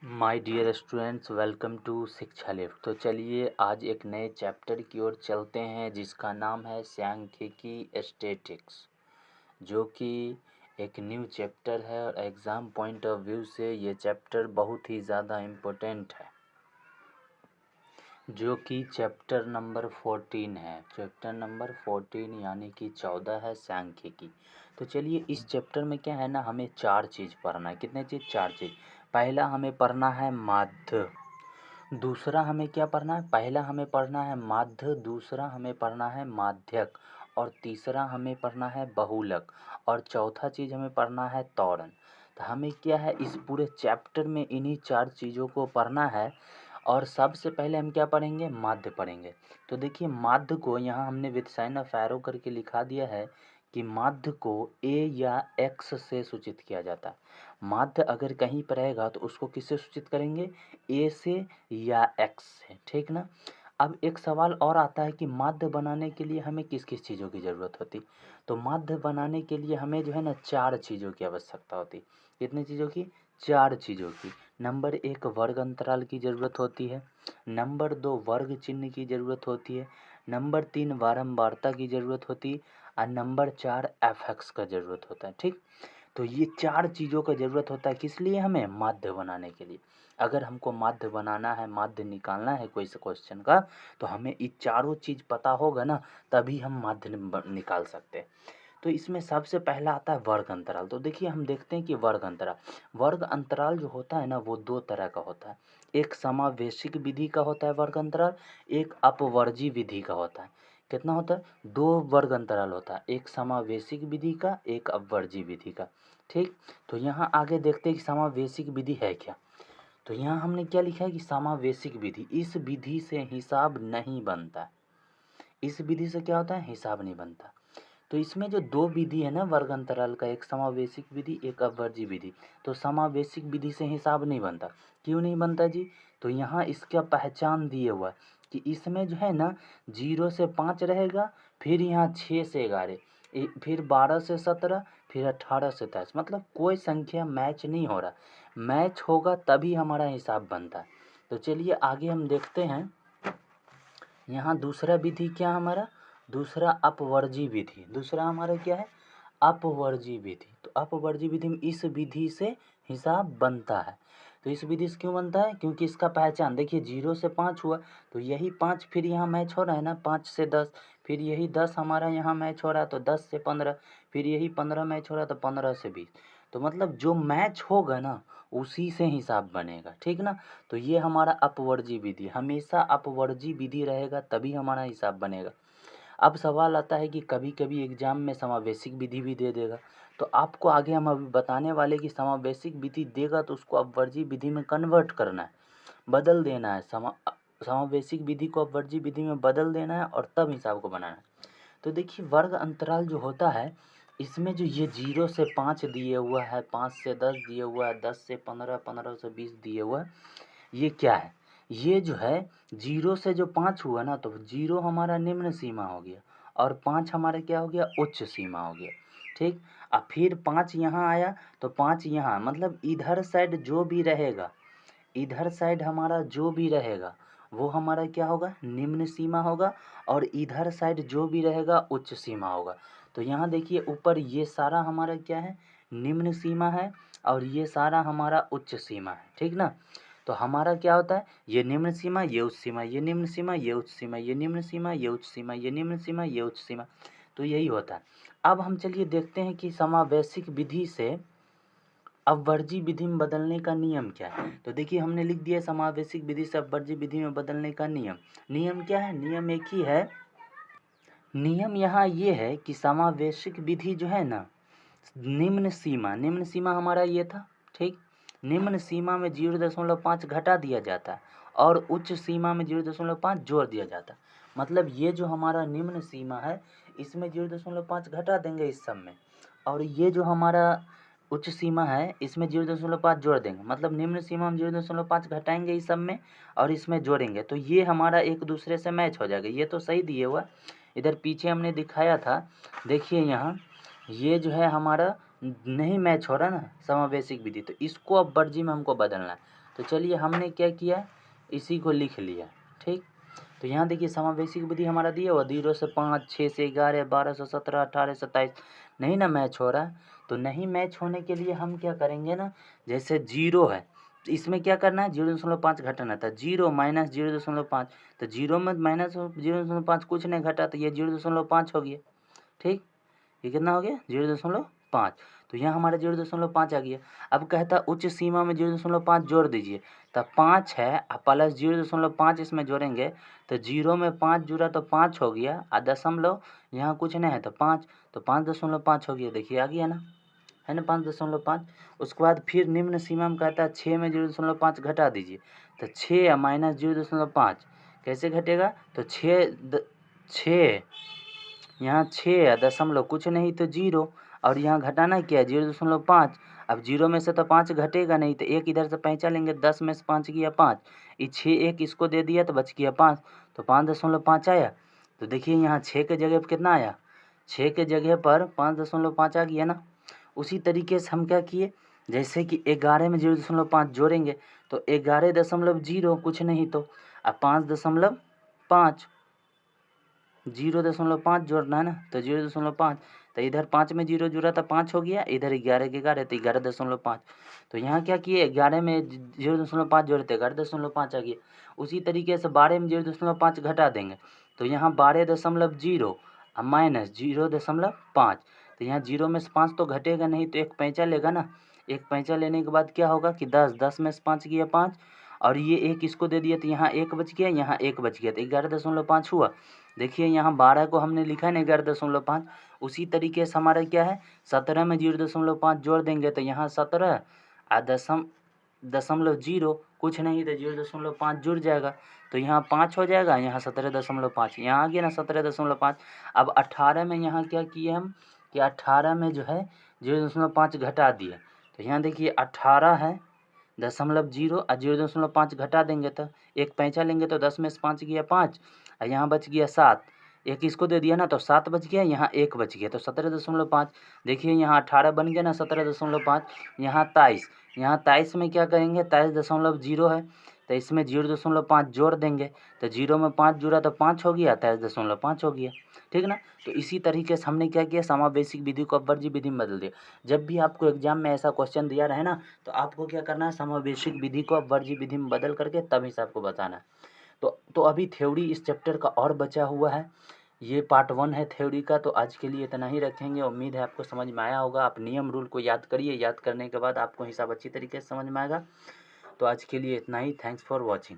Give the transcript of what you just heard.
My dear students, welcome to Shiksha lift. तो चलिए आज एक नए चैप्टर की ओर चलते हैं जिसका नाम है सांख्यिकी स्टैटिक्स, जो कि एक न्यू चैप्टर है और एग्ज़ाम पॉइंट ऑफ व्यू से ये चैप्टर बहुत ही ज़्यादा इम्पोर्टेंट है, जो कि चैप्टर नंबर 14 है। चैप्टर नंबर 14 यानी कि 14 है सांख्यिकी। तो चलिए इस चैप्टर में क्या है ना, हमें 4 चीज़ पढ़ना है। कितने चीज़? 4 चीज़। पहला हमें पढ़ना है माध्य, दूसरा हमें क्या पढ़ना है? पहला हमें पढ़ना है माध्य, दूसरा हमें पढ़ना है माध्यक, और तीसरा हमें पढ़ना है बहुलक, और चौथा चीज़ हमें पढ़ना है त्वरण। तो हमें क्या है, इस पूरे चैप्टर में इन्हीं 4 चीज़ों को पढ़ना है। और सबसे पहले हम क्या पढ़ेंगे? माध्य पढ़ेंगे। तो देखिए माध्य को यहाँ हमने विद साइन ऑफ एरो करके लिखा दिया है कि माध्य को ए या एक्स से सूचित किया जाता है। माध्य अगर कहीं पर रहेगा तो उसको किससे सूचित करेंगे? ए से या एक्स से, ठीक ना। अब एक सवाल और आता है कि माध्य बनाने के लिए हमें किस किस चीज़ों की ज़रूरत होती? तो माध्य बनाने के लिए हमें जो है ना 4 चीज़ों की आवश्यकता होती। कितनी चीज़ों की? 4 चीज़ों की। नंबर 1 वर्ग अंतराल की ज़रूरत होती है, नंबर 2 वर्ग चिन्ह की ज़रूरत होती है, नंबर 3 बारंबारता की ज़रूरत होती है, और नंबर 4 एफ का ज़रूरत होता है। ठीक, तो ये 4 चीज़ों का ज़रूरत होता है किस लिए? हमें माध्य बनाने के लिए। अगर हमको माध्य बनाना है, माध्य निकालना है कोई से क्वेश्चन का, तो हमें ये चारों चीज़ पता होगा ना, तभी हम माध्य निकाल सकते हैं। तो इसमें सबसे पहला आता है वर्ग अंतराल। तो देखिए हम देखते हैं कि वर्ग अंतराल जो होता है ना, वो 2 तरह का होता है। एक समावेशिक विधि का होता है वर्ग अंतराल, एक अपवर्जी विधि का होता है। कितना होता है? 2 वर्ग अंतराल होता है, एक समावेशिक विधि का, एक अपवर्जी विधि का। ठीक, तो यहाँ आगे देखते हैं कि समावेशिक विधि है क्या। तो यहाँ हमने क्या लिखा है कि समावेशिक विधि, इस विधि से हिसाब नहीं बनता। इस विधि से क्या होता है? हिसाब नहीं बनता। तो इसमें जो 2 विधि है ना वर्ग अंतराल का, एक समावेशिक विधि, एक अपवर्जी विधि। तो समावेशिक विधि से हिसाब नहीं बनता। क्यों नहीं बनता जी? तो यहाँ इसका पहचान दिए हुआ है कि इसमें जो है ना 0 से 5 रहेगा, फिर यहाँ 6 से 11, फिर 12 से 17, फिर 18 से 23, मतलब कोई संख्या मैच नहीं हो रहा। मैच होगा तभी हमारा हिसाब बनता है। तो चलिए आगे हम देखते हैं। यहाँ दूसरा विधि क्या हमारा? दूसरा अपवर्जी विधि। दूसरा हमारा क्या है? अपवर्जी विधि। तो अपवर्जी विधि में इस विधि से हिसाब बनता है। तो इस विधि से क्यों बनता है? क्योंकि इसका पहचान देखिए 0 से 5 हुआ, तो यही 5 फिर यहाँ मैच हो रहा है ना, 5 से 10, फिर यही 10 हमारा यहाँ मैच हो रहा है, तो 10 से 15, फिर यही 15 मैच हो रहा है, तो 15 से 20। तो मतलब जो मैच होगा ना उसी से हिसाब बनेगा, ठीक ना। तो ये हमारा अपवर्जी विधि, हमेशा अपवर्जी विधि रहेगा तभी हमारा हिसाब बनेगा। अब सवाल आता है कि कभी कभी एग्जाम में समावेशिक विधि भी दे देगा, तो आपको आगे हम अभी बताने वाले कि समावेशिक विधि देगा तो उसको अपवर्जी विधि में कन्वर्ट करना है, बदल देना है। समावेशिक विधि को अपवर्जी विधि में बदल देना है और तब हिसाब को बनाना है। तो देखिए वर्ग अंतराल जो होता है, इसमें जो ये 0 से 5 दिए हुआ है, 5 से 10 दिए हुआ है, 10 से 15, 15 से 20 दिए हुआ है, ये क्या है? ये जो है 0 से जो 5 हुआ ना, तो 0 हमारा निम्न सीमा हो गया और 5 हमारा क्या हो गया? उच्च सीमा हो गया। ठीक, अब फिर 5 यहाँ आया तो 5 यहाँ, मतलब इधर साइड जो भी रहेगा, इधर साइड हमारा जो भी रहेगा वो हमारा क्या होगा? निम्न सीमा होगा, और इधर साइड जो भी रहेगा उच्च सीमा होगा। तो यहाँ देखिए ऊपर ये सारा हमारा क्या है? निम्न सीमा है, और ये सारा हमारा उच्च सीमा है, ठीक ना। तो हमारा क्या होता है? ये निम्न सीमा, ये उच्च सीमा, ये निम्न सीमा, ये उच्च सीमा, ये निम्न सीमा, ये उच्च सीमा, ये निम्न सीमा, ये उच्च सीमा। तो यही होता है। अब हम चलिए देखते हैं कि समावेशिक विधि से अपवर्जी विधि में बदलने का नियम क्या है। तो देखिए हमने लिख दिया समावेशिक विधि से अपवर्जी विधि में बदलने का नियम। नियम क्या है? नियम एक ही है। नियम यहाँ ये है कि समावेशिक विधि जो है ना, निम्न सीमा हमारा ये था, ठीक। निम्न सीमा में 0.5 घटा दिया जाता है और उच्च सीमा में 0.5 जोड़ दिया जाता है। मतलब ये जो हमारा निम्न सीमा है इसमें 0.5 घटा देंगे इस सब में, और ये जो हमारा उच्च सीमा है इसमें 0.5 जोड़ देंगे। मतलब निम्न सीमा में 0.5 घटाएंगे इस सब में और इसमें जोड़ेंगे, तो ये हमारा एक दूसरे से मैच हो जाएगा। ये तो सही दिए हुआ, इधर पीछे हमने दिखाया था, देखिए यहाँ ये जो है हमारा नहीं मैच हो रहा ना समावेशिक विधि, तो इसको अब वर्जी में हमको बदलना है। तो चलिए हमने क्या किया, इसी को लिख लिया। ठीक, तो यहाँ देखिए समावेशिक विधि हमारा दिया हुआ 0 से 5, 6 से 11, 12 से 17, 18 से 27 नहीं ना मैच हो रहा है। तो नहीं मैच होने के लिए हम क्या करेंगे ना, जैसे 0 है तो इसमें क्या करना है, 0.5 घटाना था। 0 माइनस 0.5, तो 0 में माइनस 0.5 कुछ नहीं घटा, तो ये 0.5 हो गया। ठीक, ये कितना हो गया 0.5, तो यहाँ हमारा 0.5 आ गया। अब कहता उच्च सीमा में 0.5 जोड़ दीजिए, तब 5 है प्लस 0.5 इसमें जोड़ेंगे तो 0 में 5 जुड़ा तो 5 हो गया, और दशमलव यहाँ कुछ नहीं है तो 5, तो 5.5 हो गया। देखिए आ गया ना, है ना 5.5। उसके बाद फिर निम्न सीमा में कहता है 6 में 0.5 घटा दीजिए, तो 6 माइनस 0.5 कैसे घटेगा, तो 6 यहाँ 6 दशमलव कुछ नहीं तो 0, और यहाँ घटाना क्या है 0.5। अब 0 में से तो 5 घटेगा नहीं, तो एक इधर से पैंचा लेंगे, 10 में से 5 गया 5, ये 6 एक इसको दे दिया तो बच गया 5, तो 5.5 आया। तो देखिए यहाँ 6 के जगह पर कितना आया, 6 के जगह पर 5.5 आ गया ना। उसी तरीके से हम क्या किए, जैसे कि 11 में 0.5 जोड़ेंगे तो 11.0 कुछ नहीं तो, अब 5.5 0.5 जोड़ना है ना, तो 0.5, तो इधर 5 में 0 जुड़ा था 5 हो गया, इधर 11 के 11 तो 11.5। तो यहाँ क्या किए, 11 में 0.5 जोड़े थे 11.5 आ गया। उसी तरीके से 12 में 0.5 घटा देंगे, तो यहाँ 12.0 माइनस 0.5, तो यहाँ 0 में से 5 तो घटेगा नहीं, तो एक पैंचा लेगा ना। एक पैंचा लेने के बाद क्या होगा कि 10 में से 5 गया 5, और ये एक इसको दे दिया तो यहाँ एक बच गया, यहाँ एक बच गया, तो 11.5 हुआ। देखिए यहाँ 12 को हमने लिखा है ना 11.5। उसी तरीके से हमारा क्या है, 17 में 0.5 जोड़ देंगे तो यहाँ 17 दशमलव 0 कुछ नहीं तो 0.5 जुड़ जाएगा, तो यहाँ 5 हो जाएगा, यहाँ 17.5, यहाँ आ गया ना 17.5। अब 18 में यहाँ क्या किए हम कि 18 में जो है 0.5 घटा दिए, तो यहाँ देखिए 18 है 0.0 और 0.5 घटा देंगे तो एक पैंचा लेंगे तो 10 में से 5 गया 5, और यहाँ बच गया 7, एक इसको दे दिया ना तो 7 बच गया, यहाँ एक बच गया, तो 17.5। देखिए यहाँ 18 बन गया ना 17.5, यहाँ 23, यहाँ 23 में क्या करेंगे 23.0 है, तो इसमें 0.5 जोड़ देंगे, तो 0 में 5 जुड़ा तो 5 हो गया, 23.5 हो गया। ठीक ना, तो इसी तरीके से हमने क्या किया, समावेशिक विधि को अपवर्ज्य विधि में बदल दिया। जब भी आपको एग्जाम में ऐसा क्वेश्चन दिया रहे ना, तो आपको क्या करना है, समावेशिक विधि को अपवर्ज्य विधि में बदल करके तभी से आपको बताना है। तो अभी थ्योरी इस चैप्टर का और बचा हुआ है, ये पार्ट 1 है थ्योरी का। तो आज के लिए इतना ही रखेंगे, उम्मीद है आपको समझ में आया होगा। आप नियम रूल को याद करिए, याद करने के बाद आपको हिसाब अच्छी तरीके से समझ में आएगा। तो आज के लिए इतना ही, थैंक्स फॉर वॉचिंग।